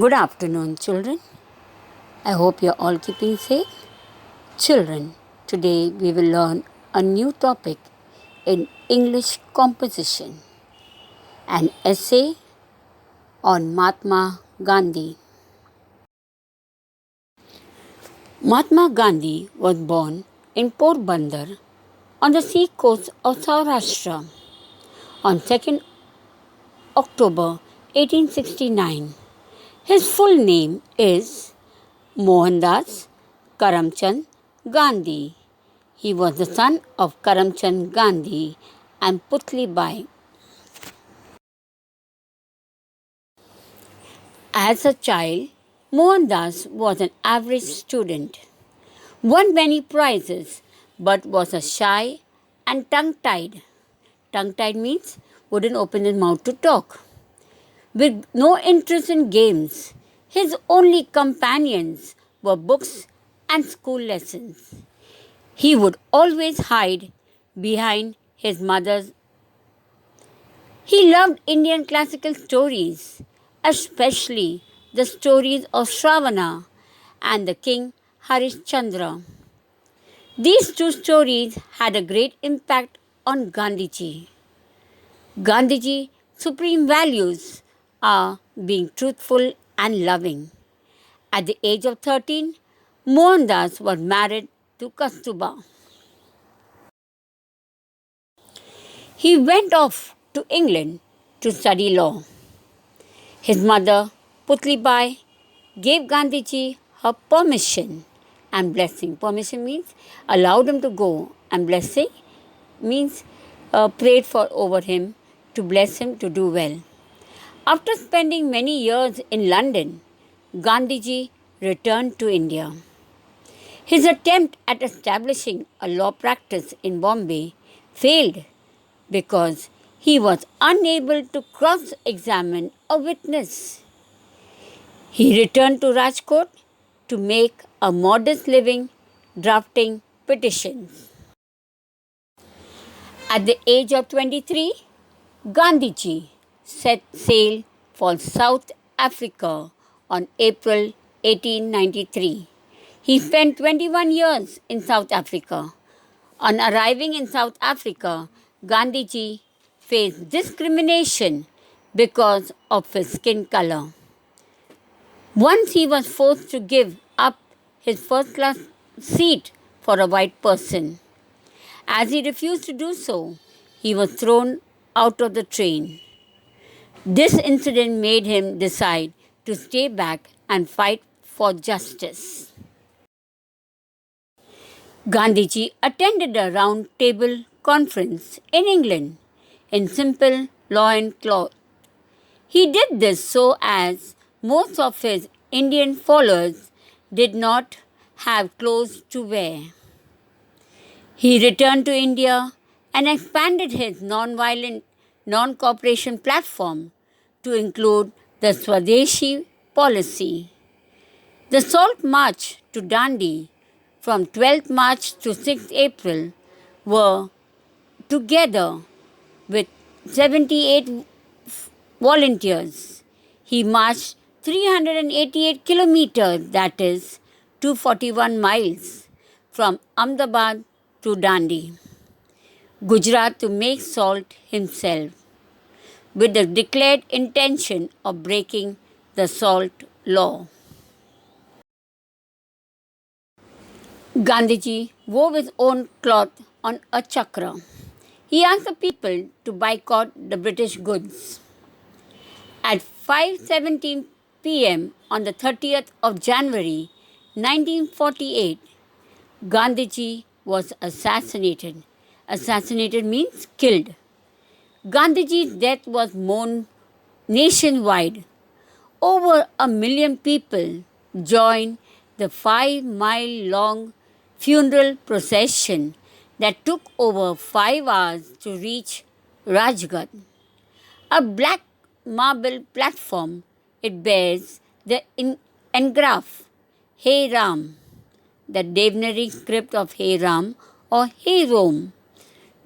Good afternoon, children. I hope you're all keeping safe. Children, today we will learn a new topic in English composition, an essay on Mahatma Gandhi. Mahatma Gandhi was born in Porbandar on the sea coast of Saurashtra on 2nd October 1869. His full name is Mohandas Karamchand Gandhi. He was the son of Karamchand Gandhi and Putli Bai. As a child, Mohandas was an average student, won many prizes, but was a shy and tongue-tied. Tongue-tied means wouldn't open his mouth to talk. With no interest in games, his only companions were books and school lessons. He would always hide behind his mother's. He loved Indian classical stories, especially the stories of Shravana and the king Harishchandra. These two stories had a great impact on Gandhiji. Gandhiji's supreme values are being truthful and loving. At the age of 13, Mohandas was married to Kastuba. He went off to England to study law. His mother, Putli Bai, gave Gandhiji her permission and blessing. Permission means allowed him to go, and blessing means prayed for over him to bless him to do well. After spending many years in London, Gandhiji returned to India. His attempt at establishing a law practice in Bombay failed because he was unable to cross examine a witness. He returned to Rajkot to make a modest living drafting petitions. At the age of 23, Gandhiji set sail for South Africa on April 1893. He spent 21 years in South Africa. On arriving in South Africa, Gandhiji faced discrimination because of his skin color. Once he was forced to give up his first class seat for a white person. As he refused to do so, he was thrown out of the train. This incident made him decide to stay back and fight for justice. Gandhiji attended a round table conference in England in simple loin cloth. He did this so as most of his Indian followers did not have clothes to wear. He returned to India and expanded his non-violent, non-cooperation platform to include the Swadeshi policy. The Salt March to Dandi from 12th March to 6th April were together with 78 volunteers. He marched 388 kilometers, that is 241 miles, from Ahmedabad to Dandi, Gujarat, to make salt himself, with the declared intention of breaking the salt law. Gandhiji wove his own cloth on a chakra. He asked the people to boycott the British goods. At 5:17 p.m. on the 30th of January 1948, Gandhiji was assassinated. Assassinated means killed. Gandhiji's death was mourned nationwide. Over 1 million people joined the 5-mile long funeral procession that took over 5 hours to reach Rajghat. A black marble platform, it bears the engraph Hey Ram, the Devanagari script of Hey Ram or Hey Rom.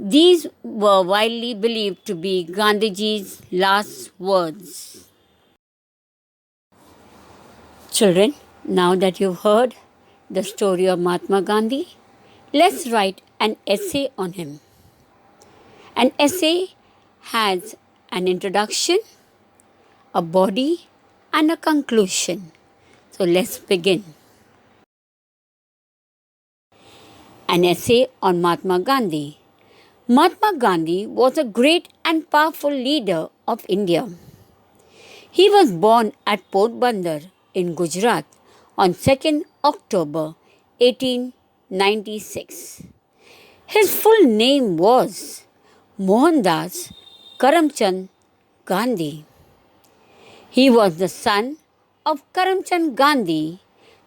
These were widely believed to be Gandhiji's last words. Children, now that you've heard the story of Mahatma Gandhi, let's write an essay on him. An essay has an introduction, a body, and a conclusion. So let's begin. An essay on Mahatma Gandhi. Mahatma Gandhi was a great and powerful leader of India. He was born at Porbandar in Gujarat on 2nd October 1896. His full name was Mohandas Karamchand Gandhi. He was the son of Karamchand Gandhi,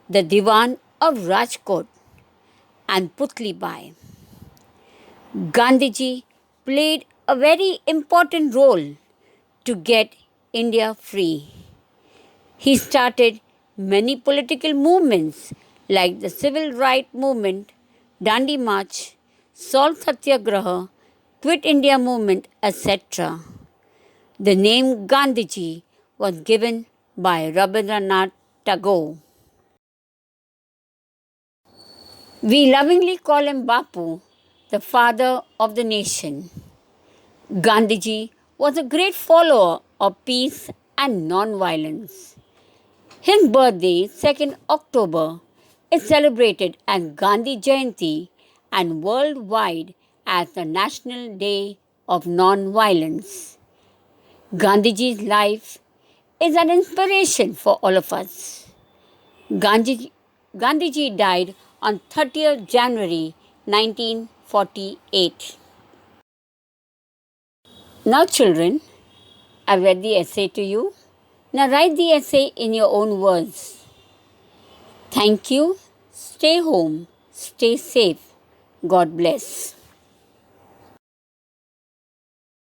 the Diwan of Rajkot, and Putli Bai. Gandhiji played a very important role to get India free. He started many political movements like the Civil Rights Movement, Dandi March, Salt Satyagraha, Quit India Movement, etc. The name Gandhiji was given by Rabindranath Tagore. We lovingly call him Bapu, the father of the nation. Gandhiji was a great follower of peace and non-violence. His birthday, 2nd October, is celebrated as Gandhi Jayanti and worldwide as the National Day of Non-Violence. Gandhiji's life is an inspiration for all of us. Gandhiji died on 30th January 1948. Now, children, I've read the essay to you. Now, write the essay in your own words. Thank you. Stay home. Stay safe. God bless.